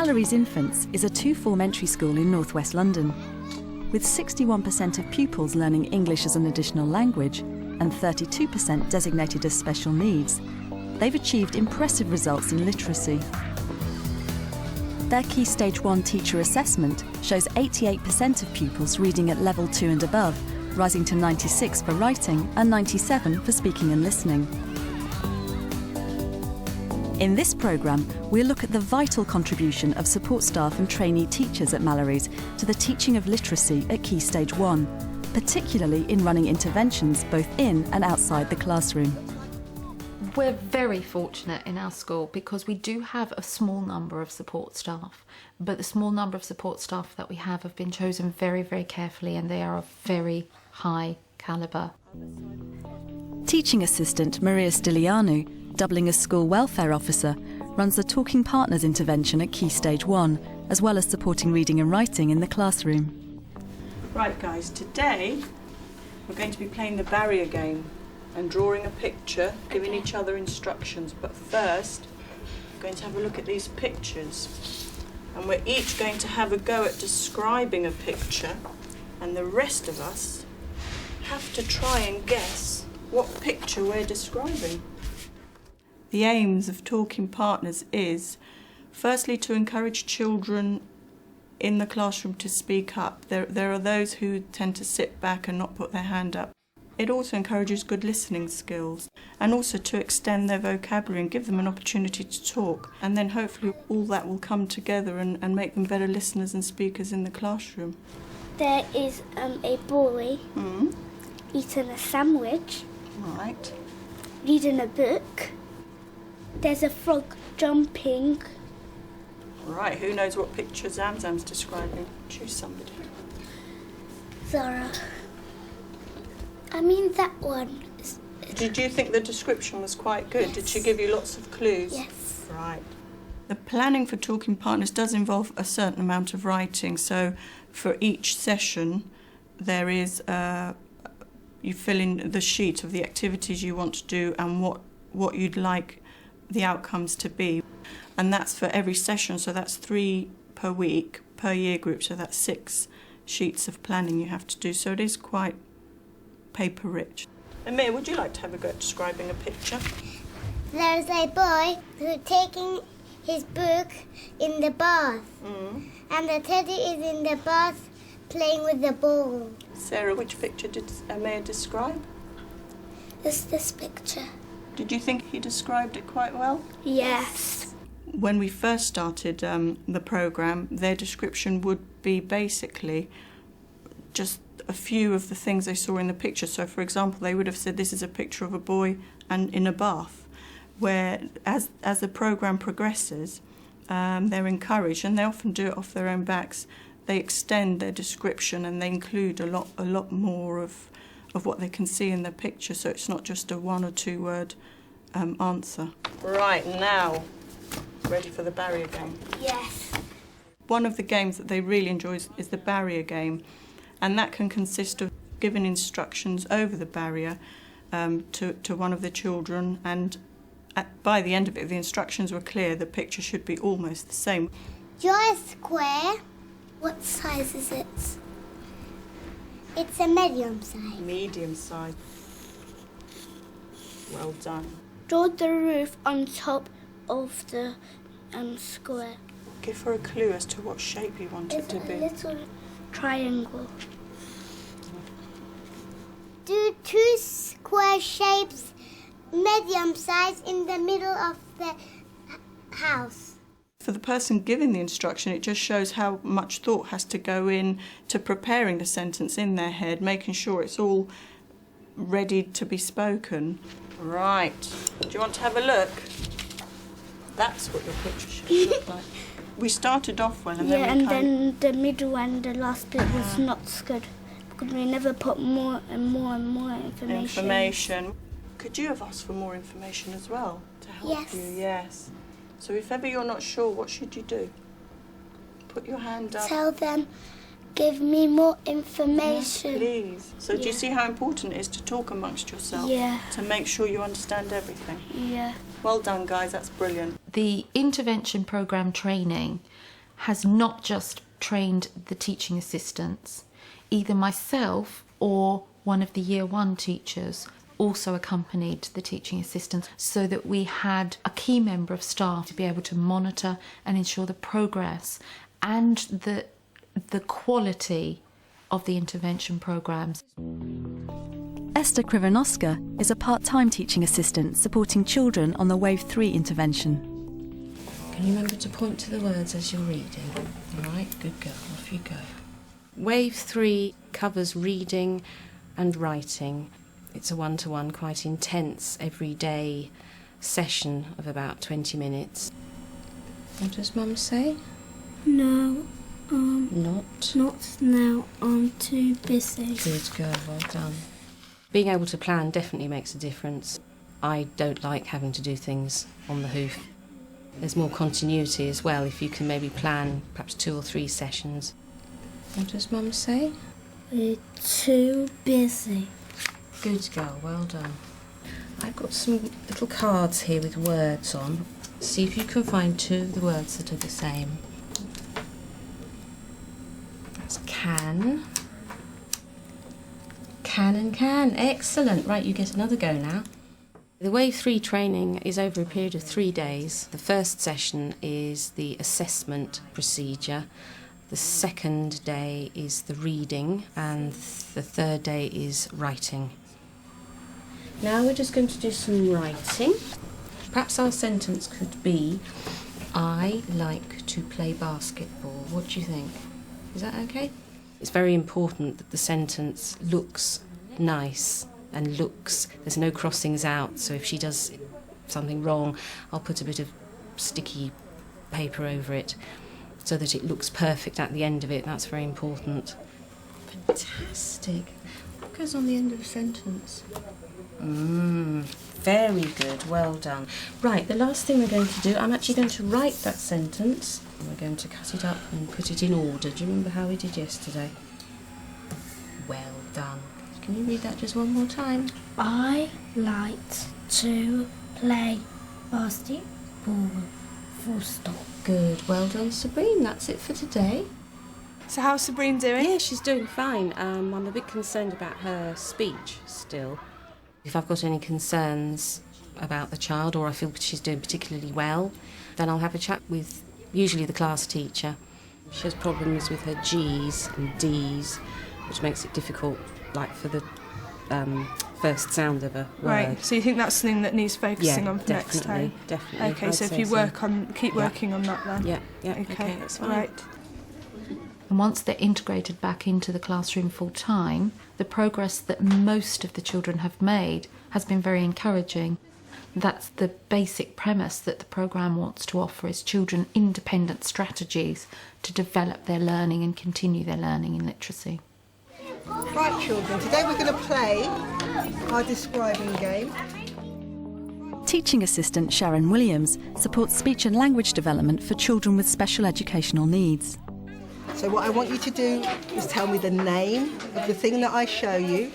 Mallory's Infants is a two-form entry school in northwest London. With 61% of pupils learning English as an additional language and 32% designated as special needs, they've achieved impressive results in literacy. Their Key Stage 1 teacher assessment shows 88% of pupils reading at level 2 and above, rising to 96 for writing and 97 for speaking and listening. In this programme, we'll look at the vital contribution of support staff and trainee teachers at Mallory's to the teaching of literacy at Key Stage 1, particularly in running interventions both in and outside the classroom. We're very fortunate in our school because we do have a small number of support staff, but the small number of support staff that we have been chosen very, very carefully, and they are of very high calibre. Teaching assistant Maria Stilianu, doubling as school welfare officer, runs the Talking Partners intervention at Key Stage 1, as well as supporting reading and writing in the classroom. Right guys, today we're going to be playing the barrier game and drawing a picture, giving each other instructions. But first, we're going to have a look at these pictures. And we're each going to have a go at describing a picture, and the rest of us have to try and guess what picture we're describing. The aims of Talking Partners is, firstly, to encourage children in the classroom to speak up. There are those who tend to sit back and not put their hand up. It also encourages good listening skills, and also to extend their vocabulary and give them an opportunity to talk. And then hopefully all that will come together and make them better listeners and speakers in the classroom. There is a boy eating a sandwich, Right. reading a book. There's a frog jumping. Right, who knows what picture Zamzam's describing? Choose somebody. Zara. I mean that one. Did you think the description was quite good? Yes. Did she give you lots of clues? Yes. Right. The planning for Talking Partners does involve a certain amount of writing, so for each session there is, you fill in the sheet of the activities you want to do and what you'd like the outcomes to be. And that's for every session, so that's 3 per week, per year group, so that's 6 sheets of planning you have to do, so it is quite paper rich. Amir, would you like to have a go at describing a picture? There's a boy who's taking his book in the bath, and the teddy is in the bath playing with the ball. Sarah, which picture did Amir describe? It's this picture. Did you think he described it quite well? Yes. When we first started the programme, their description would be basically just a few of the things they saw in the picture. So, for example, they would have said this is a picture of a boy and in a bath, where as the programme progresses, they're encouraged, and they often do it off their own backs. They extend their description and they include a lot more of what they can see in the picture, so it's not just a 1 or 2 word answer. Right, now, ready for the barrier game? Yes. One of the games that they really enjoy is the barrier game, and that can consist of giving instructions over the barrier to one of the children, and by the end of it, if the instructions were clear, the picture should be almost the same. Draw a square. What size is it? It's a medium size. Medium size. Well done. Draw the roof on top of the square. Give her a clue as to what shape you want it It's to a be. little triangle. Do 2 square shapes, medium size, in the middle of the house. For the person giving the instruction, it just shows how much thought has to go in to preparing the sentence in their head, making sure it's all ready to be spoken. Right. Do you want to have a look? That's what your picture should look like. We started off well, and then the middle and the last bit was not good because we never put more and more and more information. Could you have asked for more information as well to help Yes. you? Yes. So if ever you're not sure, what should you do? Put your hand up. Tell them, give me more information. Yes, please. So do you see how important it is to talk amongst yourself? Yeah. To make sure you understand everything? Yeah. Well done, guys. That's brilliant. The intervention programme training has not just trained the teaching assistants, either myself or one of the Year 1 teachers also accompanied the teaching assistants, so that we had a key member of staff to be able to monitor and ensure the progress and the quality of the intervention programmes. Esther Krivanoska is a part-time teaching assistant supporting children on the Wave 3 intervention. Can you remember to point to the words as you're reading? All right, good girl, off you go. Wave 3 covers reading and writing. It's a one-to-one, quite intense, everyday session of about 20 minutes. What does Mum say? No, Not now. I'm too busy. Good girl, well done. Being able to plan definitely makes a difference. I don't like having to do things on the hoof. There's more continuity as well if you can maybe plan perhaps 2 or 3 sessions. What does Mum say? We're too busy. Good girl, well done. I've got some little cards here with words on. See if you can find 2 of the words that are the same. That's can. Can and can. Excellent. Right, you get another go now. The Wave 3 training is over a period of 3 days. The first session is the assessment procedure. The second day is the reading, and the third day is writing. Now we're just going to do some writing. Perhaps our sentence could be, I like to play basketball. What do you think? Is that okay? It's very important that the sentence looks nice and there's no crossings out, so if she does something wrong, I'll put a bit of sticky paper over it so that it looks perfect at the end of it. That's very important. Fantastic. What goes on the end of a sentence? Very good, well done. Right, the last thing we're going to do, I'm actually going to write that sentence. We're going to cut it up and put it in order. Do you remember how we did yesterday? Well done. Can you read that just one more time? I like to play basketball. Full stop. Good, well done, Sabrine. That's it for today. So how's Sabrine doing? Yeah, she's doing fine. I'm a bit concerned about her speech still. If I've got any concerns about the child, or I feel she's doing particularly well, then I'll have a chat with usually the class teacher. She has problems with her G's and D's, which makes it difficult, like for the first sound of a word. Right, so you think that's something that needs focusing on for next time? Definitely. Okay, I'd so if say you keep working on that then? Yeah, okay, that's fine. Right. And once they're integrated back into the classroom full time, the progress that most of the children have made has been very encouraging. That's the basic premise that the programme wants to offer, is children independent strategies to develop their learning and continue their learning in literacy. Right, children, today we're going to play our describing game. Teaching assistant Sharon Williams supports speech and language development for children with special educational needs. So what I want you to do is tell me the name of the thing that I show you,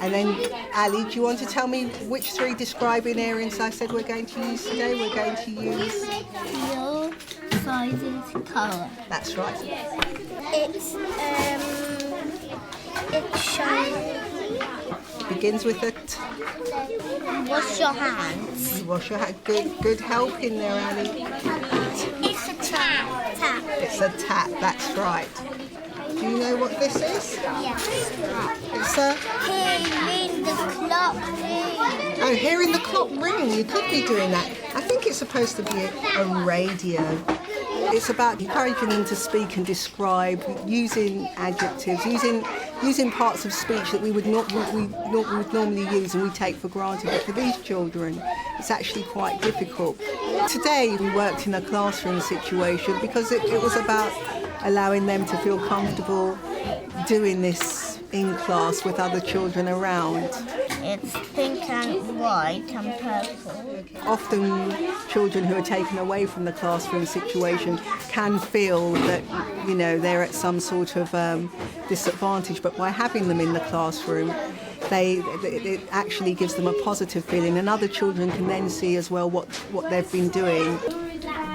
and then Ali, do you want to tell me which 3 describing areas I said we're going to use today? We're going to use Feel, sizes, colour. That's right. It's shiny. Begins with a T. Wash your hands. Wash your hands. Good help in there, Ali. It's a tap. Tap. It's a tap. That's right. Do you know what this is? Yes. It's a Hearing the clock ring. Oh, hearing the clock ring. You could be doing that. I think it's supposed to be a radio. It's about encouraging them to speak and describe, using adjectives, using parts of speech that we would normally use and we take for granted. But for these children, it's actually quite difficult. Today we worked in a classroom situation because it was about allowing them to feel comfortable doing this in class with other children around. It's pink and white and purple. Often children who are taken away from the classroom situation can feel that, you know, they're at some sort of disadvantage, but by having them in the classroom, it actually gives them a positive feeling, and other children can then see as well what they've been doing.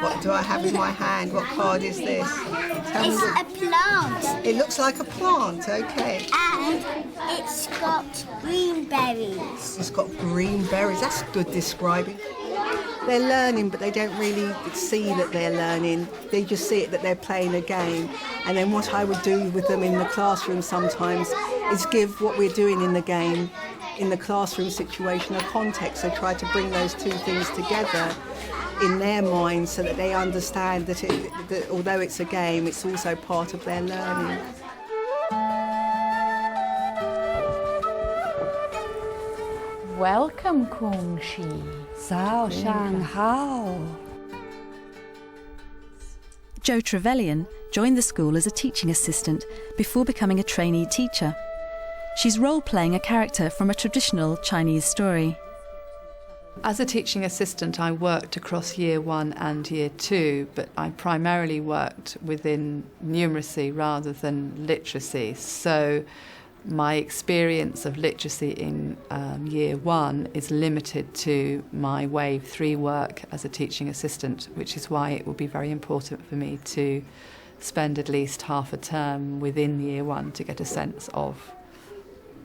What do I have in my hand? What card is this? It's a plant. It looks like a plant, okay. And it's got green berries. It's got green berries. That's good describing. They're learning, but they don't really see that they're learning. They just see it that they're playing a game. And then what I would do with them in the classroom sometimes is give what we're doing in the game, in the classroom situation, a context. So try to bring those two things together in their minds so that they understand that, that although it's a game, it's also part of their learning. Welcome, Kung Shi. Sao Shang Hao. Jo Trevelyan joined the school as a teaching assistant before becoming a trainee teacher. She's role-playing a character from a traditional Chinese story. As a teaching assistant, I worked across Year 1 and Year 2, but I primarily worked within numeracy rather than literacy. So my experience of literacy in Year 1 is limited to my Wave 3 work as a teaching assistant, which is why it will be very important for me to spend at least half a term within Year 1 to get a sense of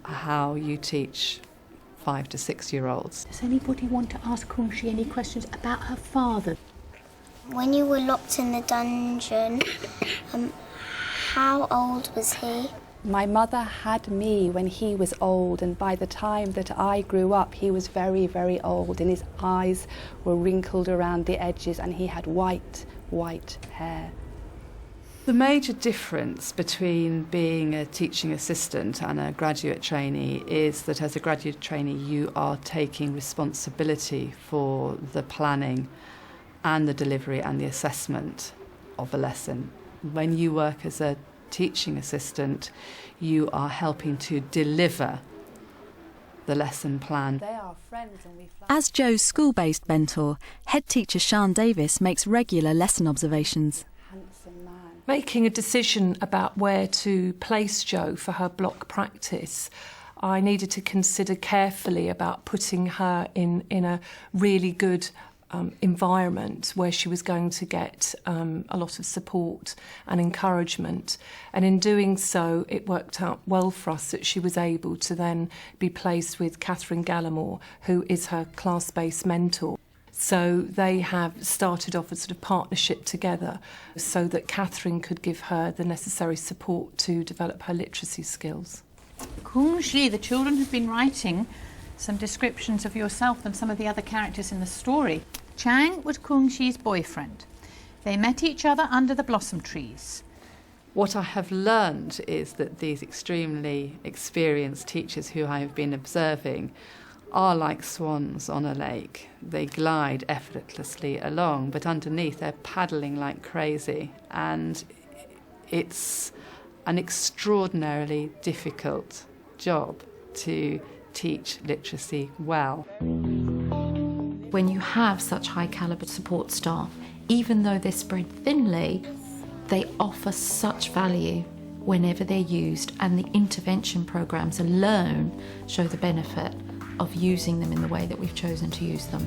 how you teach 5 to 6-year-olds. Does anybody want to ask Kung Shi any questions about her father? When you were locked in the dungeon, how old was he? My mother had me when he was old, and by the time that I grew up, he was very, very old, and his eyes were wrinkled around the edges, and he had white hair. The major difference between being a teaching assistant and a graduate trainee is that as a graduate trainee you are taking responsibility for the planning and the delivery and the assessment of a lesson. When you work as a teaching assistant, you are helping to deliver the lesson plan. As Jo's school-based mentor, head teacher Sian Davis makes regular lesson observations. Making a decision about where to place Jo for her block practice, I needed to consider carefully about putting her in a really good environment where she was going to get a lot of support and encouragement. And in doing so, it worked out well for us that she was able to then be placed with Catherine Gallimore, who is her class-based mentor. So they have started off a sort of partnership together so that Catherine could give her the necessary support to develop her literacy skills. Kung Shi, the children have been writing some descriptions of yourself and some of the other characters in the story. Chang was Kung Shi's boyfriend. They met each other under the blossom trees. What I have learned is that these extremely experienced teachers who I have been observing are like swans on a lake. They glide effortlessly along, but underneath they're paddling like crazy, and it's an extraordinarily difficult job to teach literacy well. When you have such high calibre support staff, even though they're spread thinly, they offer such value whenever they're used, and the intervention programmes alone show the benefit of using them in the way that we've chosen to use them.